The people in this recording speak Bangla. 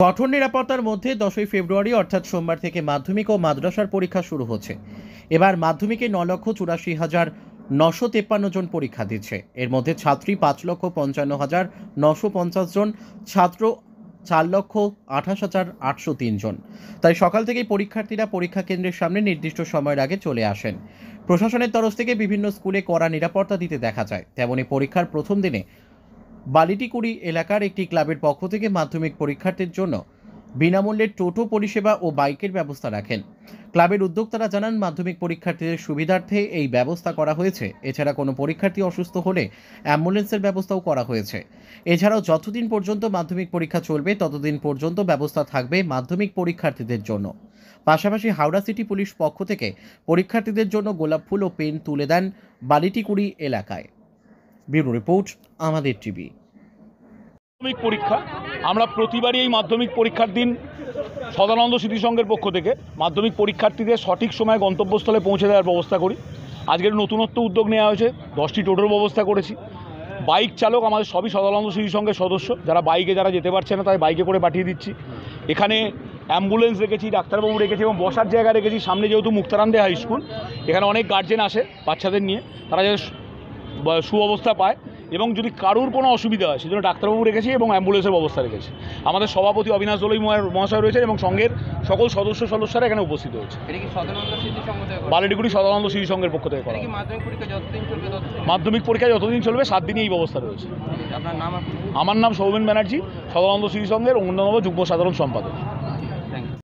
কঠোর নিরাপত্তার মধ্যে 10ই ফেব্রুয়ারি অর্থাৎ সোমবার থেকে মাধ্যমিক ও মাদ্রাসার পরীক্ষা শুরু হচ্ছে। এবার মাধ্যমিকে 9,84,953 জন পরীক্ষা দিচ্ছে। এর মধ্যে ছাত্রী 5,55,950 জন, ছাত্র 4,28,803 জন। তাই সকাল থেকেই পরীক্ষার্থীরা পরীক্ষা কেন্দ্রের সামনে নির্দিষ্ট সময়ের আগে চলে আসেন। প্রশাসনের তরফ থেকে বিভিন্ন স্কুলে কড়া নিরাপত্তা দিতে দেখা যায়। তেমনি পরীক্ষার প্রথম দিনে বালিটিকুড়ি এলাকার একটি ক্লাবের পক্ষ থেকে মাধ্যমিক পরীক্ষার্থীর জন্য বিনামূল্যে টোটো পরিষেবা ও বাইকের ব্যবস্থা রাখেন। ক্লাবের উদ্যোক্তারা জানান, মাধ্যমিক পরীক্ষার্থীদের সুবিধার্থে এই ব্যবস্থা করা হয়েছে। এছাড়া কোনো পরীক্ষার্থী অসুস্থ হলে অ্যাম্বুলেন্সের ব্যবস্থাও করা হয়েছে। এছাড়াও যতদিন পর্যন্ত মাধ্যমিক পরীক্ষা চলবে ততদিন পর্যন্ত ব্যবস্থা থাকবে মাধ্যমিক পরীক্ষার্থীদের জন্য। পাশাপাশি হাওড়া সিটি পুলিশ পক্ষ থেকে পরীক্ষার্থীদের জন্য গোলাপ ফুল ও পেন তুলে দেন বালিটিকুড়ি এলাকায়। ব্যুরো রিপোর্ট, আমাদের টিভি। মাধ্যমিক পরীক্ষা আমরা প্রতিবারই এই মাধ্যমিক পরীক্ষার দিন সদানন্দ স্মৃতি সংঘের পক্ষ থেকে মাধ্যমিক পরীক্ষার্থীদের সঠিক সময়ে গন্তব্যস্থলে পৌঁছে দেওয়ার ব্যবস্থা করি। আজকের নতুনত্ব উদ্যোগ নেওয়া হয়েছে, 10টি টোটোর ব্যবস্থা করেছি। বাইক চালক আমাদের সবই সদানন্দ স্মৃতি সংঘের সদস্য, যারা যেতে পারছে না তাই বাইকে করে পাঠিয়ে দিচ্ছি। এখানে অ্যাম্বুলেন্স রেখেছি, ডাক্তারবাবু রেখেছি এবং বসার জায়গা রেখেছি। সামনে যেহেতু মুক্তারামদে হাই স্কুল, এখানে অনেক গার্জেন আসে বাচ্চাদের নিয়ে, তারা যাতে সুঅবস্থা পায় এবং যদি কারুর কোনো অসুবিধা হয় সেজন্য ডাক্তারবাবু রেখেছি এবং অ্যাম্বুলেন্সের ব্যবস্থা রেখেছি। আমাদের সভাপতি অবিনাশ দলই মহাশয় রয়েছেন এবং সঙ্গের সকল সদস্যরা এখানে উপস্থিত হয়েছে। বালিটিকুড়ি সদানন্দ স্মৃতি সংঘের পক্ষ থেকে করা। মাধ্যমিক পরীক্ষা যতদিন চলবে 7 দিনই এই ব্যবস্থা রয়েছে। আপনার নাম? আমার নাম সৌমেন ব্যানার্জি, সদানন্দ স্মৃতি সংঘের অন্যতম যুগ্ম সাধারণ সম্পাদক।